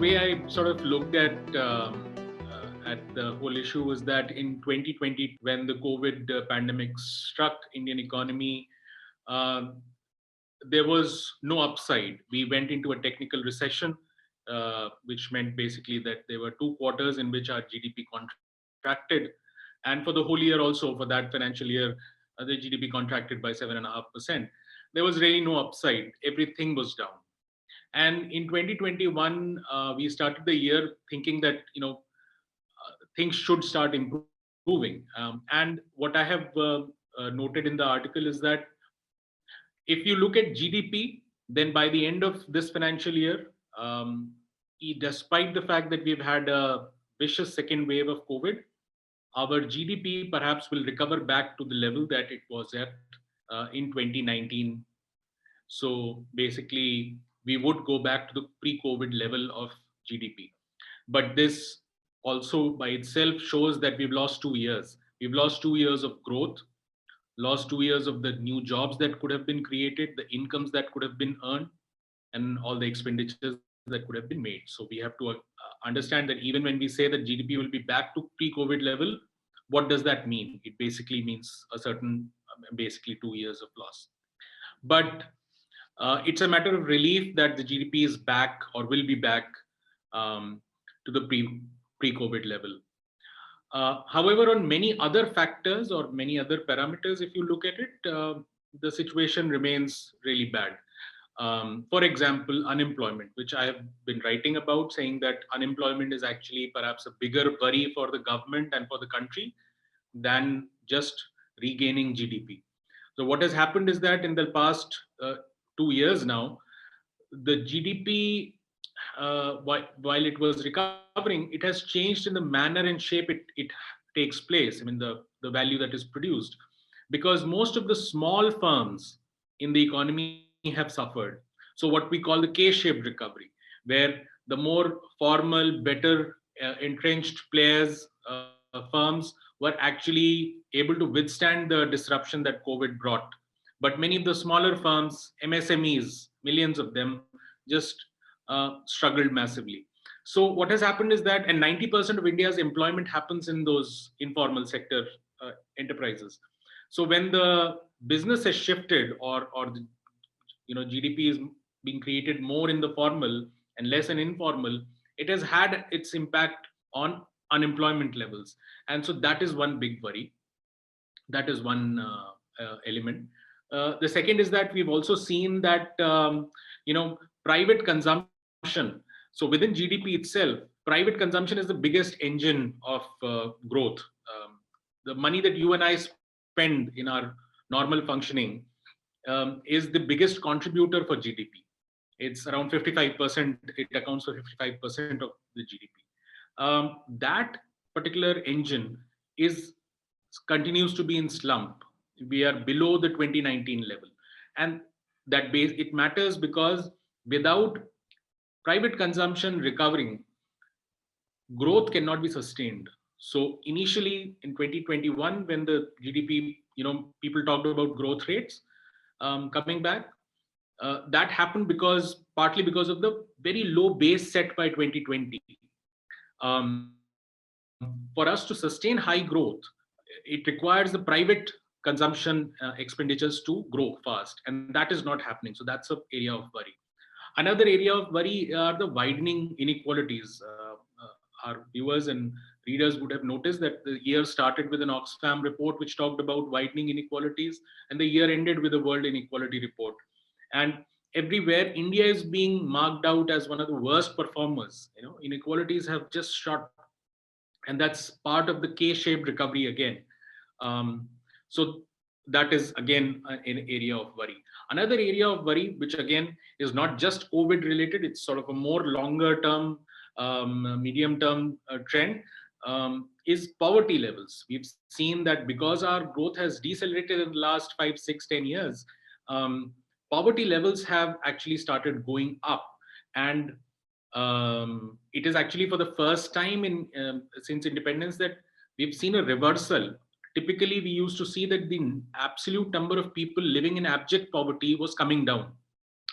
way I sort of looked at the whole issue was that in 2020, when the COVID pandemic struck Indian economy, um, there was no upside. We went into a technical recession, which meant basically that there were 2 quarters in which our GDP contracted, and for the whole year also, for that financial year, the GDP contracted by 7.5%. There was really no upside. Everything was down. And in 2021, we started the year thinking that things should start improving. And what I have noted in the article is that if you look at GDP, then by the end of this financial year, despite the fact that we've had a vicious second wave of COVID, our GDP perhaps will recover back to the level that it was at in 2019. So basically, we would go back to the pre-COVID level of GDP. But this also by itself shows that we've lost 2 years. We've lost 2 years of growth, lost 2 years of the new jobs that could have been created, the incomes that could have been earned, and all the expenditures that could have been made. So we have to understand that even when we say that GDP will be back to pre-COVID level, what does that mean? It basically means a certain, basically 2 years of loss. But it's a matter of relief that the GDP is back or will be back to the pre-COVID level. However, on many other factors or many other parameters, if you look at it, the situation remains really bad. For example, unemployment, which I have been writing about, saying that unemployment is actually perhaps a bigger worry for the government and for the country than just regaining GDP. So what has happened is that in the past 2 years now, the GDP, while it was recovering, it has changed in the manner and shape it takes place. I mean, the value that is produced, because most of the small firms in the economy have suffered. So what we call the K-shaped recovery, where the more formal, better entrenched players, firms were actually able to withstand the disruption that COVID brought. But many of the smaller firms, MSMEs, millions of them, just struggled massively. So what has happened is that, and 90% of India's employment happens in those informal sector enterprises. So when the business has shifted, or the GDP is being created more in the formal and less in informal, it has had its impact on unemployment levels. And so that is one big worry. That is one element. The second is that we've also seen that private consumption. So within GDP itself, private consumption is the biggest engine of growth. The money that you and I spend in our normal functioning is the biggest contributor for GDP. It's around 55%. It accounts for 55% of the GDP. That particular engine continues to be in slump. We are below the 2019 level, and it matters because without private consumption recovering, growth cannot be sustained. So initially in 2021, when the GDP, people talked about growth rates coming back, that happened partly because of the very low base set by 2020. For us to sustain high growth, it requires the private consumption expenditures to grow fast, and that is not happening. So that's an area of worry. Another area of worry are the widening inequalities. Our viewers and readers would have noticed that the year started with an Oxfam report which talked about widening inequalities, and the year ended with a World Inequality Report. And everywhere, India is being marked out as one of the worst performers. Inequalities have just shot, and that's part of the K-shaped recovery again. So that is again an area of worry. Another area of worry, which again is not just COVID related, it's sort of a more longer term, medium term trend, is poverty levels. We've seen that because our growth has decelerated in the last 5, 6, 10 years, poverty levels have actually started going up. And it is actually for the first time since independence that we've seen a reversal. Typically, we used to see that the absolute number of people living in abject poverty was coming down,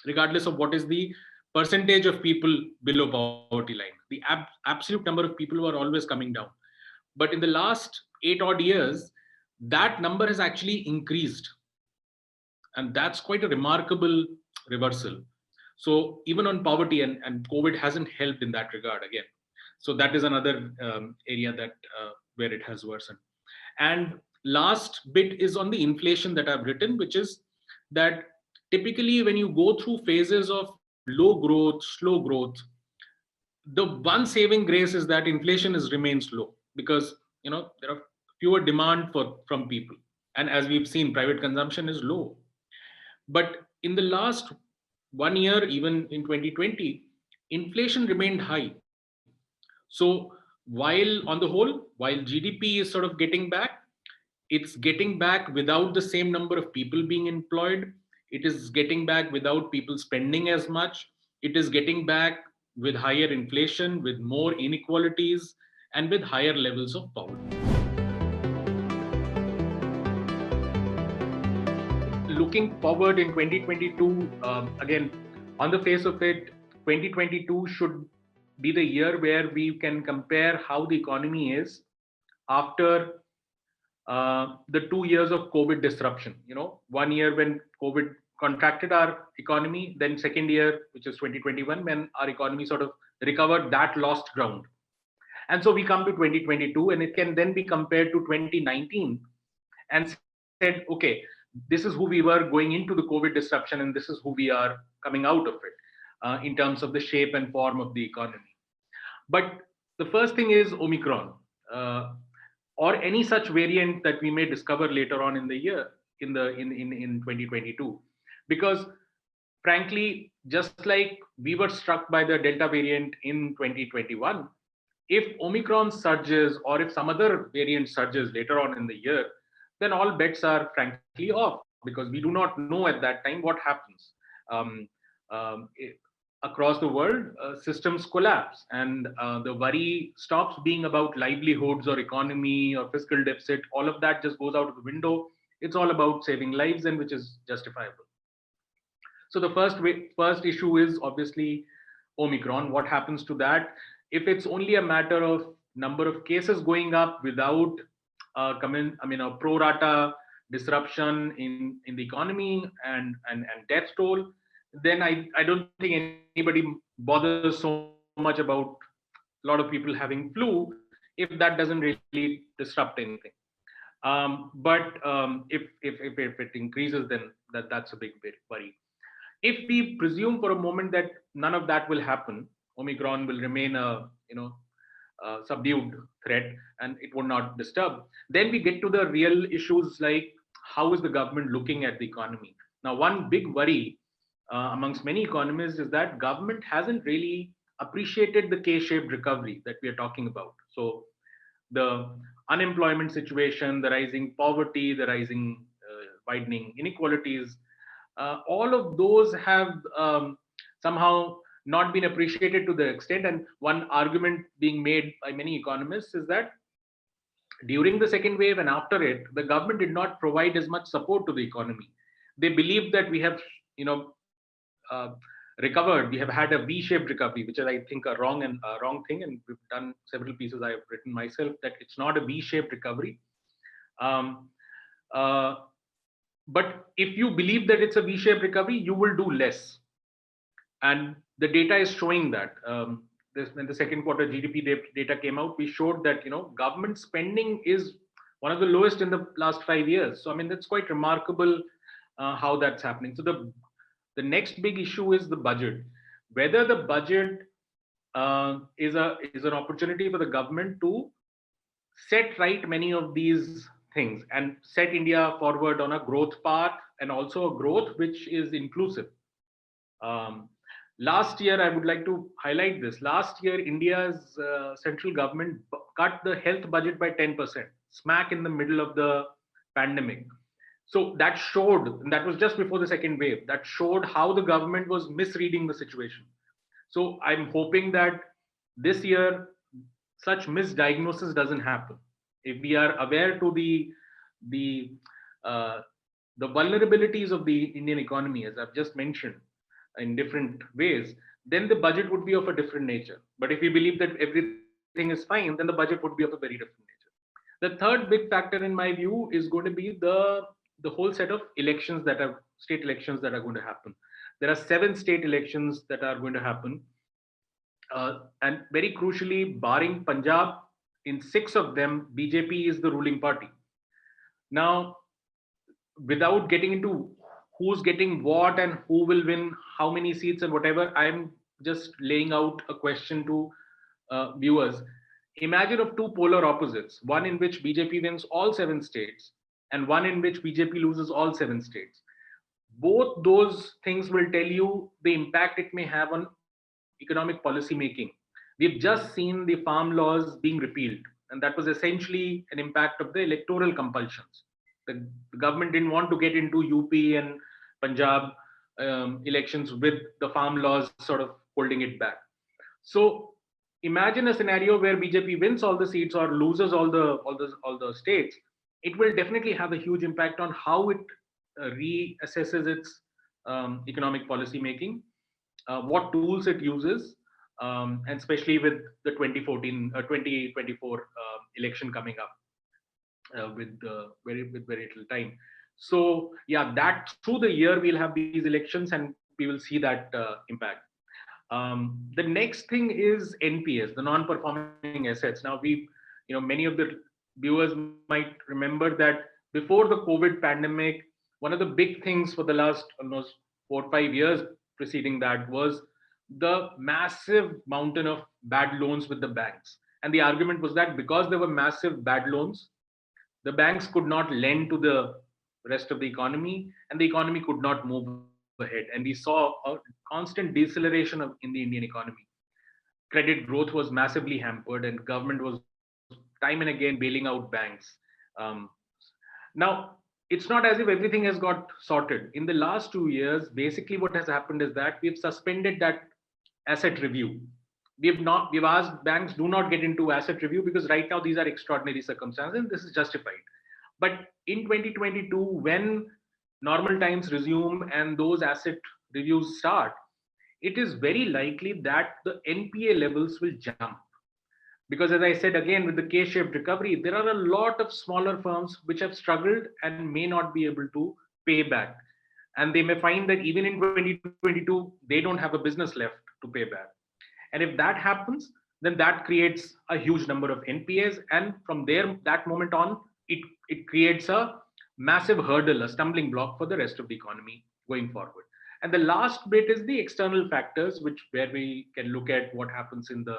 regardless of what is the percentage of people below poverty line. The absolute number of people were always coming down. But in the last 8 odd years, that number has actually increased. And that's quite a remarkable reversal. So even on poverty, and COVID hasn't helped in that regard again. So that is another area that where it has worsened. And last bit is on the inflation that I've written, which is that typically when you go through phases of low growth, slow growth, the one saving grace is that inflation is remains low, because there are fewer demand from people, and as we've seen, private consumption is low. But in the last 1 year, even in 2020, inflation remained high. So while on the whole, while GDP is sort of getting back, it's getting back without the same number of people being employed. It is getting back without people spending as much. It is getting back with higher inflation, with more inequalities, and with higher levels of poverty. Looking forward in 2022, again, on the face of it, 2022 should be the year where we can compare how the economy is after the 2 years of COVID disruption. 1 year when COVID contracted our economy, then second year, which is 2021, when our economy sort of recovered that lost ground. And so we come to 2022, and it can then be compared to 2019 and said, okay, this is who we were going into the COVID disruption, and this is who we are coming out of it in terms of the shape and form of the economy. But the first thing is Omicron, or any such variant that we may discover later on in the year, in 2022, because frankly, just like we were struck by the Delta variant in 2021, if Omicron surges or if some other variant surges later on in the year, then all bets are frankly off, because we do not know at that time what happens. Across the world, systems collapse, and the worry stops being about livelihoods or economy or fiscal deficit. All of that just goes out of the window. It's all about saving lives, and which is justifiable. So the first issue is obviously Omicron. What happens to that? If it's only a matter of number of cases going up without a pro rata disruption in the economy and death toll, then I don't think anybody bothers so much about a lot of people having flu if that doesn't really disrupt anything. But if it increases, then that's a big worry. If we presume for a moment that none of that will happen, Omicron will remain a subdued threat and it would not disturb, then we get to the real issues like how is the government looking at the economy. Now, one big worry amongst many economists is that government hasn't really appreciated the K-shaped recovery that we are talking about. So the unemployment situation, the rising poverty, the rising widening inequalities, all of those have somehow not been appreciated to the extent. And one argument being made by many economists is that during the second wave and after it, the government did not provide as much support to the economy. They believe that we have, recovered. We have had a V-shaped recovery, which is, I think, a wrong thing. And we've done several pieces I have written myself that it's not a V-shaped recovery. But if you believe that it's a V-shaped recovery, you will do less. And the data is showing that. When the second quarter GDP data came out, we showed that government spending is one of the lowest in the last 5 years. So I mean, that's quite remarkable how that's happening. So the next big issue is the budget. Whether the budget is an opportunity for the government to set right many of these things and set India forward on a growth path, and also a growth which is inclusive. Last year, I would like to highlight this. Last year, India's central government cut the health budget by 10%, smack in the middle of the pandemic. So that showed, and that was just before the second wave, that showed how the government was misreading the situation. So I'm hoping that this year, such misdiagnosis doesn't happen. If we are aware to the vulnerabilities of the Indian economy, as I've just mentioned, in different ways, then the budget would be of a different nature. But if we believe that everything is fine, then the budget would be of a very different nature. The third big factor in my view is going to be the whole set of elections that are state elections that are going to happen. There are 7 state elections that are going to happen, and very crucially, barring Punjab, in 6 of them, BJP is the ruling party. Now, without getting into who's getting what and who will win how many seats and whatever, I'm just laying out a question to viewers. Imagine of two polar opposites, one in which BJP wins all 7 states and one in which BJP loses all 7 states. Both those things will tell you the impact it may have on economic policy making. We've just seen the farm laws being repealed, and that was essentially an impact of the electoral compulsions. The government didn't want to get into UP and Punjab elections with the farm laws sort of holding it back. So imagine a scenario where BJP wins all the seats or loses all the states. It will definitely have a huge impact on how it reassesses its economic policy making, what tools it uses, and especially with the 2024 election coming up with very little time. So yeah, that through the year we'll have these elections and we will see that impact. The next thing is NPS, the non-performing assets. Now many of the viewers might remember that before the COVID pandemic, one of the big things for the last almost 4 or 5 years preceding that was the massive mountain of bad loans with the banks. And the argument was that because there were massive bad loans, the banks could not lend to the rest of the economy and the economy could not move ahead. And we saw a constant deceleration in the Indian economy. Credit growth was massively hampered and government was time and again bailing out banks. Um, Now, it's not as if everything has got sorted. In the last 2 years, basically what has happened is that we've suspended that asset review. We've asked banks do not get into asset review because right now these are extraordinary circumstances and this is justified. But in 2022, when normal times resume and those asset reviews start, it is very likely that the NPA levels will jump. Because as I said again, with the K-shaped recovery, there are a lot of smaller firms which have struggled and may not be able to pay back. And they may find that even in 2022, they don't have a business left to pay back. And if that happens, then that creates a huge number of NPAs. And from there, that moment on, it creates a massive hurdle, a stumbling block for the rest of the economy going forward. And the last bit is the external factors, where we can look at what happens in the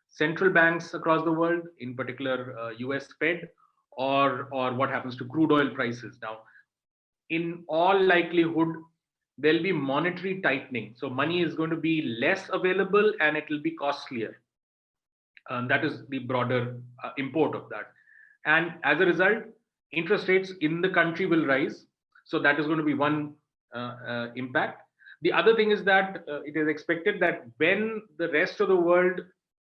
central banks across the world, in particular US Fed, or what happens to crude oil prices. Now, in all likelihood, there'll be monetary tightening. So money is going to be less available and it will be costlier. That is the broader import of that. And as a result, interest rates in the country will rise. So that is going to be one impact. The other thing is that it is expected that when the rest of the world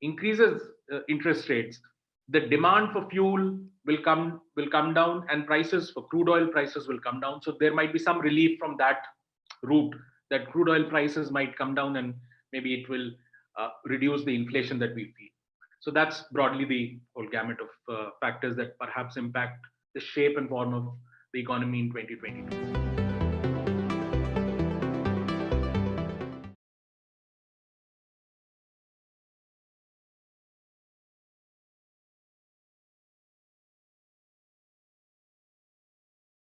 increases interest rates, the demand for fuel will come down, and prices for crude oil prices will come down. So there might be some relief from that route, that crude oil prices might come down, and maybe it will reduce the inflation that we feel. So that's broadly the whole gamut of factors that perhaps impact the shape and form of the economy in 2022.